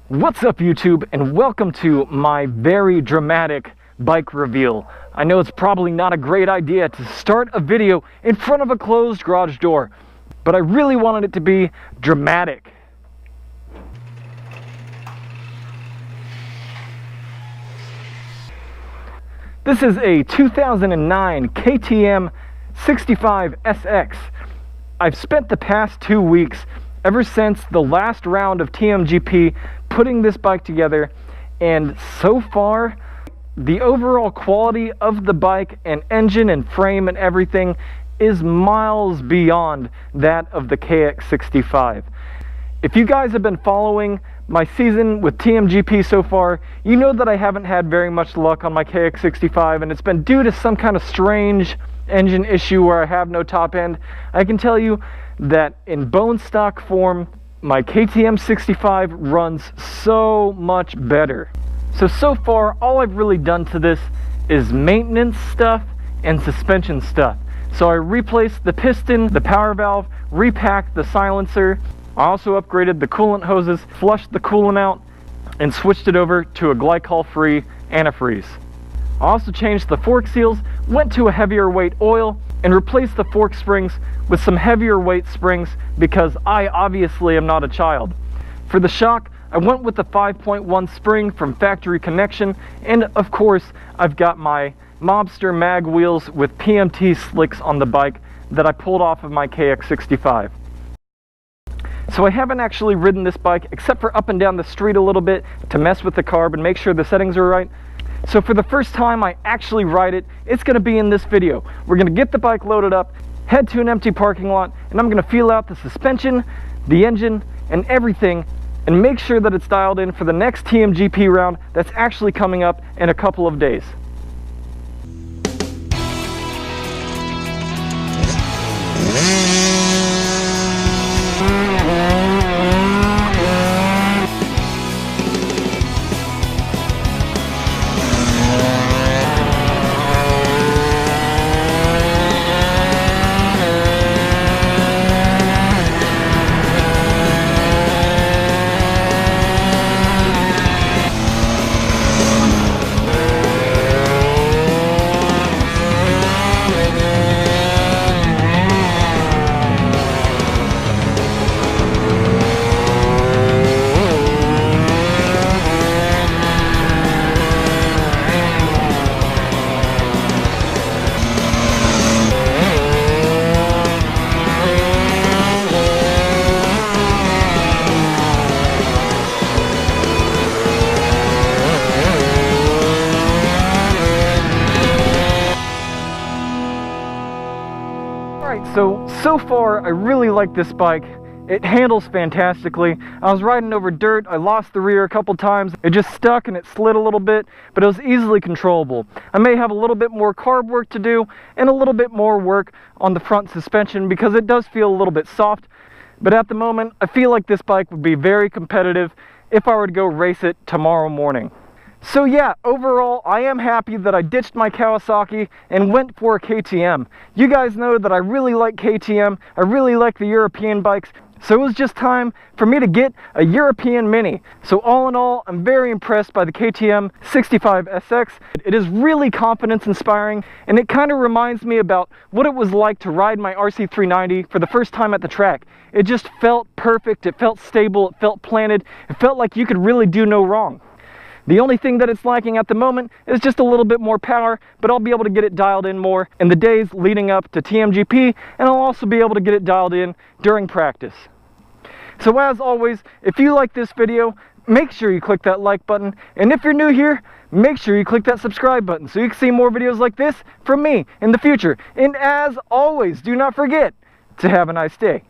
What's up, YouTube, and welcome to my very dramatic bike reveal. I know it's probably not a great idea to start a video in front of a closed garage door, but I really wanted it to be dramatic. This is a 2009 KTM 65 SX. I've spent the past 2 weeks, ever since the last round of TMGP, putting this bike together, and so far the overall quality of the bike and engine and frame and everything is miles beyond that of the KX65. If you guys have been following my season with TMGP so far, you know that I haven't had very much luck on my KX65, and it's been due to some kind of strange engine issue where I have no top end. I can tell you that in bone stock form, my KTM 65 runs so much better. So far, all I've really done to this is maintenance stuff and suspension stuff. So I replaced the piston, the power valve, repacked the silencer. I also upgraded the coolant hoses, flushed the coolant out, and switched it over to a glycol-free antifreeze. I also changed the fork seals, went to a heavier weight oil, and replaced the fork springs with some heavier weight springs because I obviously am not a child. For the shock, I went with the 5.1 spring from Factory Connection, and of course, I've got my Mobster mag wheels with PMT slicks on the bike that I pulled off of my KX65. So I haven't actually ridden this bike except for up and down the street a little bit to mess with the carb and make sure the settings are right. So for the first time I actually ride it, it's going to be in this video. We're going to get the bike loaded up, head to an empty parking lot, and I'm going to feel out the suspension, the engine, and everything, and make sure that it's dialed in for the next TMGP round that's actually coming up in a couple of days. So far, I really like this bike. It handles fantastically. I was riding over dirt, I lost the rear a couple times. It just stuck and it slid a little bit, but it was easily controllable. I may have a little bit more carb work to do and a little bit more work on the front suspension because it does feel a little bit soft. But at the moment, I feel like this bike would be very competitive if I were to go race it tomorrow morning. So yeah, overall, I am happy that I ditched my Kawasaki and went for a KTM. You guys know that I really like KTM. I really like the European bikes. So it was just time for me to get a European Mini. So all in all, I'm very impressed by the KTM 65 SX. It is really confidence inspiring, and it kind of reminds me about what it was like to ride my RC390 for the first time at the track. It just felt perfect, it felt stable, it felt planted, it felt like you could really do no wrong. The only thing that it's lacking at the moment is just a little bit more power, but I'll be able to get it dialed in more in the days leading up to TMGP, and I'll also be able to get it dialed in during practice. So as always, if you like this video, make sure you click that like button, and if you're new here, make sure you click that subscribe button so you can see more videos like this from me in the future. And as always, do not forget to have a nice day.